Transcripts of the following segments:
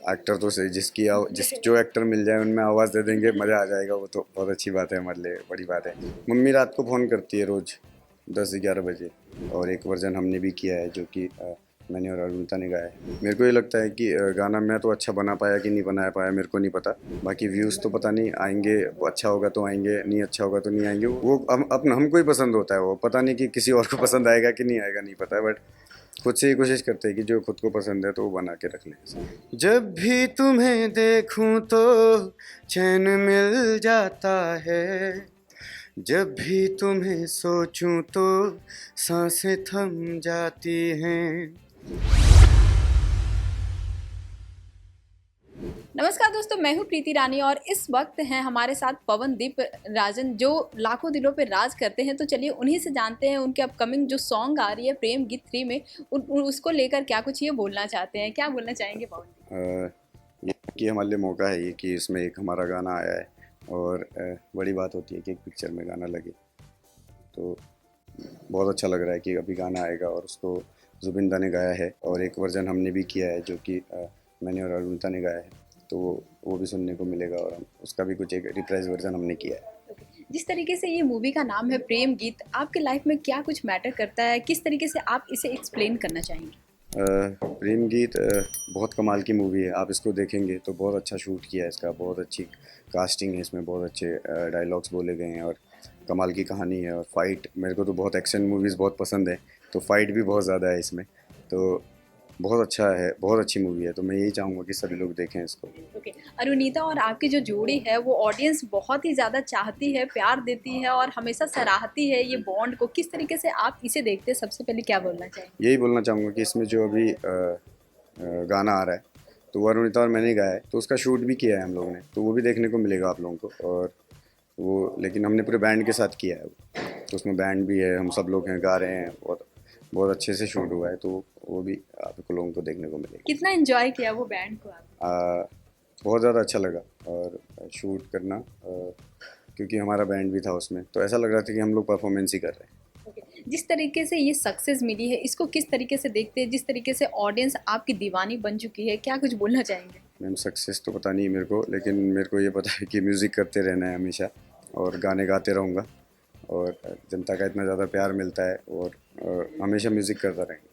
Actor तो सही, जो एक्टर मिल जाए उनमें आवाज़ दे देंगे, मज़ा आ जाएगा। वो तो बहुत अच्छी बात है, हमारे लिए बड़ी बात है। मम्मी रात को फ़ोन करती है रोज़ 10-11 बजे, और एक वर्जन हमने भी किया है जो कि मैंने और अरुणिता ने गाया है। मेरे को ये लगता है कि गाना मैं तो अच्छा बना पाया कि नहीं बना पाया मेरे को नहीं पता। बाकी व्यूज़ तो पता नहीं आएंगे, अच्छा होगा तो आएंगे, नहीं अच्छा होगा तो नहीं आएंगे। वो हमको ही पसंद होता है, वो पता नहीं कि किसी और को पसंद आएगा कि नहीं आएगा, नहीं पता है। बट खुद से ही कोशिश करते हैं कि जो खुद को पसंद है तो वो बना के रख लें। जब भी तुम्हें देखूं तो चैन मिल जाता है, जब भी तुम्हें सोचूं तो सांसें थम जाती हैं। नमस्कार दोस्तों, मैं हूं प्रीति रानी और इस वक्त हैं हमारे साथ पवनदीप राजन जो लाखों दिलों पे राज करते हैं। तो चलिए उन्हीं से जानते हैं उनके अपकमिंग जो सॉन्ग आ रही है प्रेम गीत 3 में उसको लेकर क्या कुछ ये बोलना चाहते हैं। क्या बोलना चाहेंगे पवनदीप? ये कि हमारे लिए मौका है ये कि इसमें एक हमारा गाना आया है, और बड़ी बात होती है कि एक पिक्चर में गाना लगे, तो बहुत अच्छा लग रहा है कि अभी गाना आएगा और उसको जुबिन दा ने गाया है, और एक वर्जन हमने भी किया है जो कि मैंने और अरुणिता ने गाया है, तो वो भी सुनने को मिलेगा। और हम उसका भी कुछ एक रिप्राइज वर्जन हमने किया है। जिस तरीके से ये मूवी का नाम है प्रेम गीत, आपके लाइफ में क्या कुछ मैटर करता है, किस तरीके से आप इसे एक्सप्लेन करना चाहेंगे? प्रेम गीत बहुत कमाल की मूवी है। आप इसको देखेंगे तो बहुत अच्छा शूट किया है इसका, बहुत अच्छी कास्टिंग है इसमें, बहुत अच्छे डायलॉग्स बोले गए हैं, और कमाल की कहानी है। और फाइट, मेरे को तो बहुत एक्शन मूवीज़ बहुत पसंद है, तो फाइट भी बहुत ज़्यादा है इसमें। तो बहुत अच्छा है, बहुत अच्छी मूवी है, तो मैं यही चाहूँगा कि सभी लोग देखें इसको। ओके। अरुणिता और आपकी जो जोड़ी है वो ऑडियंस बहुत ही ज़्यादा चाहती है, प्यार देती है और हमेशा सराहती है ये बॉन्ड को। किस तरीके से आप इसे देखते हैं, सबसे पहले क्या बोलना चाहेंगे? यही बोलना चाहूँगा कि इसमें जो अभी गाना आ रहा है, तो वो अरुणिता और मैंने गाया है, तो उसका शूट भी किया है हम लोगों ने, तो वो भी देखने को मिलेगा आप लोगों को। और वो लेकिन हमने पूरे बैंड के साथ किया है वो, तो उसमें बैंड भी है, हम सब लोग हैं, गा रहे हैं, बहुत बहुत अच्छे से शूट हुआ है, तो वो भी आपको लोगों को देखने को मिलेगा। कितना एंजॉय किया वो बैंड को आप? बहुत ज़्यादा अच्छा लगा, और शूट करना, क्योंकि हमारा बैंड भी था उसमें, तो ऐसा लग रहा था कि हम लोग परफॉर्मेंस ही कर रहे हैं। ओके। जिस तरीके से ये सक्सेस मिली है, इसको किस तरीके से देखते हैं? जिस तरीके से ऑडियंस आपकी दीवानी बन चुकी है, क्या कुछ बोलना चाहेंगे? मैम, सक्सेस तो पता नहीं मेरे को, लेकिन मेरे को ये पता है कि म्यूज़िक करते रहना है हमेशा, और गाने गाते रहूँगा, और जनता का इतना ज़्यादा प्यार मिलता है, और हमेशा म्यूज़िक करता रहेंगे।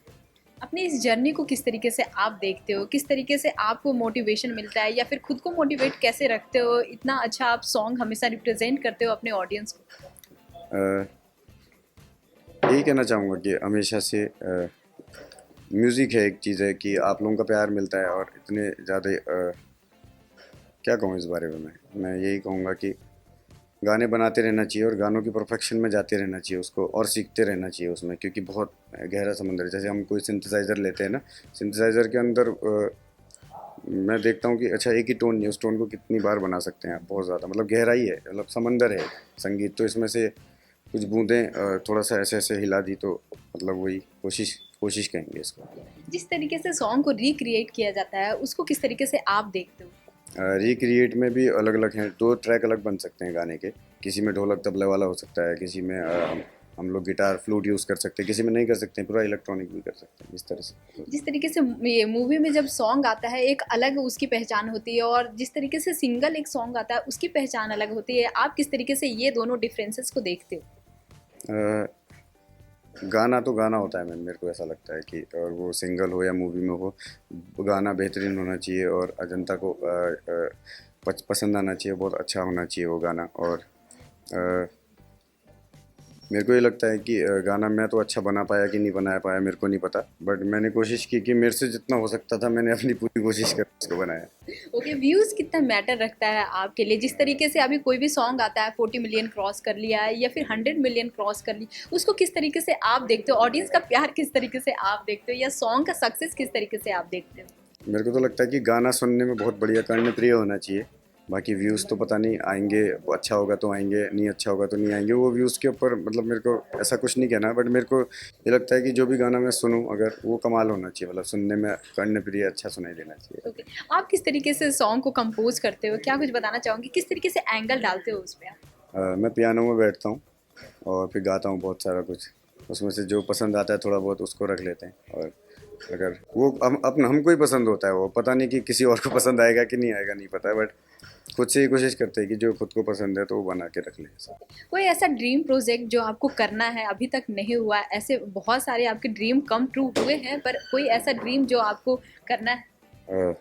अपनी इस जर्नी को किस तरीके से आप देखते हो? किस तरीके से आपको मोटिवेशन मिलता है या फिर खुद को मोटिवेट कैसे रखते हो? इतना अच्छा आप सॉन्ग हमेशा रिप्रेज़ेंट करते हो अपने ऑडियंस को। अ, यही कहना चाहूँगा कि हमेशा से म्यूज़िक है, एक चीज़ है कि आप लोगों का प्यार मिलता है, और इतने ज़्यादा क्या कहूँ इस बारे में। मैं यही कहूँगा कि गाने बनाते रहना चाहिए, और गानों की परफेक्शन में जाते रहना चाहिए उसको, और सीखते रहना चाहिए उसमें, क्योंकि बहुत गहरा समंदर है। जैसे हम कोई सिंथेसाइज़र लेते हैं ना, सिंथेसाइज़र के अंदर मैं देखता हूँ कि अच्छा एक ही टोन नहीं, उस टोन को कितनी बार बना सकते हैं आप, बहुत ज़्यादा, मतलब गहराई है, मतलब समंदर है संगीत। तो इसमें से कुछ बूंदें थोड़ा सा ऐसे ऐसे हिला दी, तो मतलब वही कोशिश कोशिश कहेंगे इसको। जिस तरीके से सॉन्ग को रिक्रिएट किया जाता है, उसको किस तरीके से आप देखते हो? रिक्रिएट में भी अलग अलग हैं, दो ट्रैक अलग बन सकते हैं गाने के। किसी में ढोलक तबले वाला हो सकता है, किसी में हम लोग गिटार फ्लूट यूज़ कर सकते हैं, किसी में नहीं कर सकते हैं, पूरा इलेक्ट्रॉनिक भी कर सकते हैं, इस तरह से। जिस तरीके से ये मूवी में जब सॉन्ग आता है, एक अलग उसकी पहचान होती है और जिस तरीके से सिंगल एक सॉन्ग आता है, उसकी पहचान अलग होती है। आप किस तरीके से ये दोनों डिफरेंसेस को देखते हो? अ, गाना तो गाना होता है मैम, मेरे को ऐसा लगता है कि, और वो सिंगल हो या मूवी में हो, गाना बेहतरीन होना चाहिए, और जनता को पसंद आना चाहिए, बहुत अच्छा होना चाहिए वो गाना। और अ, मेरे को ये लगता है कि गाना मैं तो अच्छा बना पाया कि नहीं बना पाया मेरे को नहीं पता, बट मैंने कोशिश की कि मेरे से जितना हो सकता था मैंने अपनी पूरी कोशिश कर उसको बनाया। ओके, व्यूज़ कितना मैटर रखता है आपके लिए? जिस तरीके से अभी कोई भी सॉन्ग आता है 40 मिलियन क्रॉस कर लिया है या फिर 100 मिलियन क्रॉस कर ली, उसको किस तरीके से आप देखते हो? ऑडियंस का प्यार किस तरीके से आप देखते हो या सॉन्ग का सक्सेस किस तरीके से आप देखते हो? मेरे को तो लगता है कि गाना सुनने में बहुत बढ़िया, कर्णप्रिय होना चाहिए। बाकी व्यूज़ तो पता नहीं आएंगे, वो अच्छा होगा तो आएंगे, नहीं अच्छा होगा तो नहीं आएंगे, वो व्यूज़ के ऊपर, मतलब मेरे को ऐसा कुछ नहीं कहना, बट मेरे को ये लगता है कि जो भी गाना मैं सुनूं, अगर वो कमाल होना चाहिए, मतलब सुनने में कर्णप्रिय अच्छा सुनाई देना चाहिए। ओके। आप किस तरीके से सॉन्ग को कंपोज करते हो? क्या कुछ बताना चाहोगे? किस तरीके से एंगल डालते हो उसपे आप? मैं पियानो में बैठता हूँ, और फिर गाता हूँ बहुत सारा कुछ, उसमें से जो पसंद आता है थोड़ा बहुत उसको रख लेते हैं, और अगर वो हमको ही पसंद होता है, वो पता नहीं कि किसी और को पसंद आएगा कि नहीं आएगा, नहीं पता है, बट खुद से ही कोशिश करते हैं कि जो खुद को पसंद है तो वो बना के रख लें। कोई ऐसा ड्रीम प्रोजेक्ट जो आपको करना है अभी तक नहीं हुआ? ऐसे बहुत सारे आपके ड्रीम कम ट्रू हुए हैं, पर कोई ऐसा ड्रीम जो आपको करना है? अ,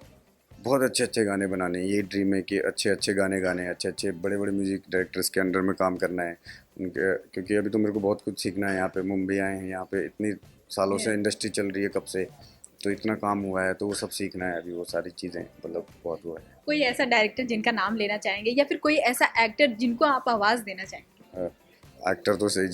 बहुत अच्छे अच्छे गाने बनाने हैं, ये ड्रीम है कि अच्छे अच्छे गाने गाने, अच्छे अच्छे बड़े बड़े म्यूजिक डायरेक्टर्स के अंडर में काम करना है उनके, क्योंकि अभी तो मेरे को बहुत कुछ सीखना है। यहाँ पे मुंबई आए हैं, यहाँ पे इतनी सालों से इंडस्ट्री चल रही है कब से, तो इतना काम हुआ है, तो वो सब सीखना है अभी, वो सारी चीज़ें मतलब बहुत हुआ है। कोई ऐसा डायरेक्टर जिनका नाम लेना चाहेंगे, या फिर कोई ऐसा एक्टर जिनको आप आवाज़ देना चाहेंगे? एक्टर तो सही,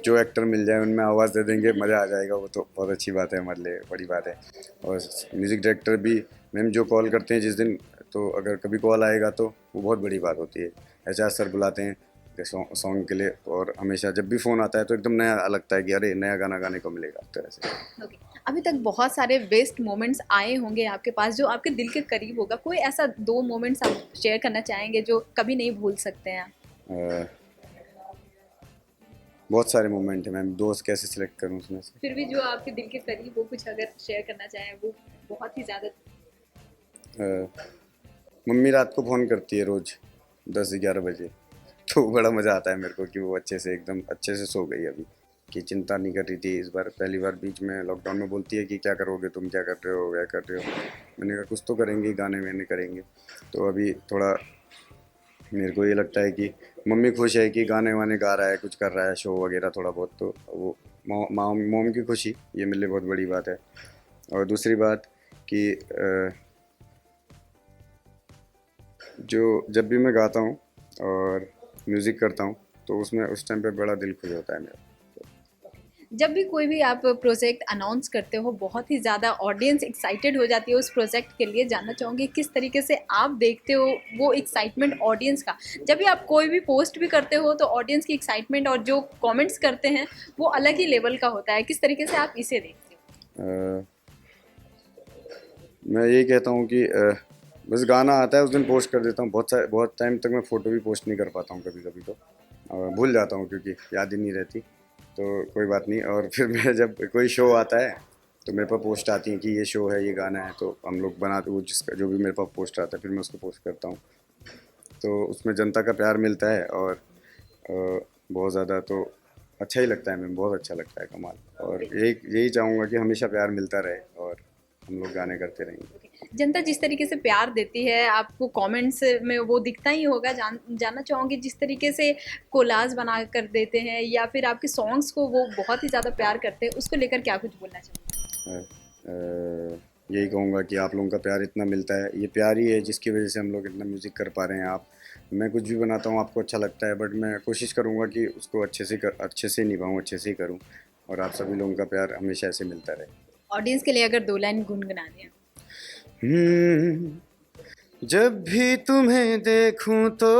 जो एक्टर मिल जाए उनमें आवाज़ दे देंगे, मज़ा आ जाएगा, वो तो बहुत अच्छी बात है हमारे लिए, बड़ी बात है। और म्यूज़िक डायरेक्टर भी मैम जो कॉल करते हैं जिस दिन, तो अगर कभी कॉल आएगा तो वो बहुत बड़ी बात होती है। एजाज सर बुलाते हैं सॉन्ग के लिए, और हमेशा जब भी फ़ोन आता है तो एकदम नया लगता है कि अरे नया गाना गाने को मिलेगा, इस तरह से। ओके, अभी तक बहुत सारे बेस्ट मोमेंट्स आए होंगे आपके पास जो आपके दिल के करीब होगा। कोई ऐसा 2 मोमेंट्स आप शेयर करना चाहेंगे जो कभी नहीं भूल सकते हैं आप? अ, बहुत सारे मोमेंट हैं मैम, दोस्त कैसे सिलेक्ट करूँ उसमें से। फिर भी जो आपके दिल के करीब हो, कुछ अगर शेयर करना चाहें, वो बहुत ही ज़्यादा। मम्मी रात को फ़ोन करती है रोज़ 10-11 बजे, तो बड़ा मज़ा आता है मेरे को कि वो अच्छे से एकदम अच्छे से सो गई अभी, कि चिंता नहीं कर रही थी इस बार। पहली बार बीच में लॉकडाउन में बोलती है कि क्या करोगे तुम, क्या कर रहे हो, क्या कर रहे हो। मैंने कहा कुछ तो करेंगे, गाने वाने करेंगे। तो अभी थोड़ा मेरे को ये लगता है कि मम्मी खुश है कि गाने वाने गा रहा है, कुछ कर रहा है, शो वगैरह थोड़ा बहुत, तो वो मोम की खुशी ये मेरे लिए बहुत बड़ी बात है। और दूसरी बात कि जब भी मैं गाता हूँ और म्यूज़िक करता हूँ तो उसमें उस टाइम पे बड़ा दिल खुश होता है मेरा। जब भी कोई भी आप प्रोजेक्ट अनाउंस करते हो, बहुत ही ज़्यादा ऑडियंस एक्साइटेड हो जाती है उस प्रोजेक्ट के लिए। जानना चाहूँगी किस तरीके से आप देखते हो वो एक्साइटमेंट ऑडियंस का? जब भी आप कोई भी पोस्ट भी करते हो तो ऑडियंस की एक्साइटमेंट और जो कमेंट्स करते हैं वो अलग ही लेवल का होता है। किस तरीके से आप इसे देखते हो? मैं यही कहता हूँ कि बस गाना आता है उस दिन पोस्ट कर देता हूँ। बहुत टाइम तक मैं फ़ोटो भी पोस्ट नहीं कर पाता हूँ, कभी कभी तो भूल जाता हूँ क्योंकि याद ही नहीं रहती, तो कोई बात नहीं। और फिर मैं जब कोई शो आता है तो मेरे पास पोस्ट आती है कि ये शो है, ये गाना है, तो हम लोग बनाते, वो जिसका जो भी मेरे पास पोस्ट आता है फिर मैं उसको पोस्ट करता हूँ। तो उसमें जनता का प्यार मिलता है और बहुत ज़्यादा तो अच्छा ही लगता है, मैं बहुत अच्छा लगता है कमाल। और यही चाहूँगा कि हमेशा प्यार मिलता रहे और हम लोग गाने करते रहेंगे। जनता जिस तरीके से प्यार देती है आपको कमेंट्स में वो दिखता ही होगा। जानना चाहूँगी जिस तरीके से कोलाज बना कर देते हैं या फिर आपके सॉन्ग्स को वो बहुत ही ज़्यादा प्यार करते हैं, उसको लेकर क्या कुछ बोलना चाहूँगी? यही कहूँगा कि आप लोगों का प्यार इतना मिलता है, ये प्यार ही है जिसकी वजह से हम लोग इतना म्यूज़िक कर पा रहे हैं। मैं कुछ भी बनाता हूँ आपको अच्छा लगता है, बट मैं कोशिश करूँगा कि उसको अच्छे से निभाऊँ, अच्छे से ही करूँ, और आप सभी लोगों का प्यार हमेशा ऐसे मिलता रहे। ऑडियंस के लिए अगर 2 लाइन गुनगुना दें? जब भी तुम्हें देखूं तो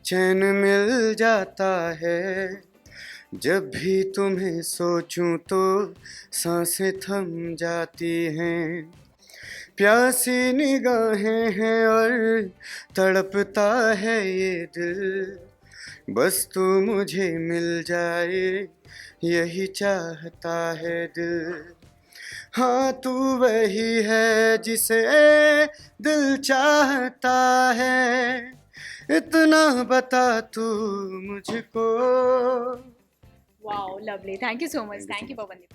चैन मिल जाता है, जब भी तुम्हें सोचूं तो सांसें थम जाती हैं, प्यासी निगाहें हैं और तड़पता है ये दिल, बस तू मुझे मिल जाए यही चाहता है दिल। हाँ तू वही है जिसे दिल चाहता है, इतना बता तू मुझको। Wow, lovely. Thank you so much. Thank you Pawan Deep.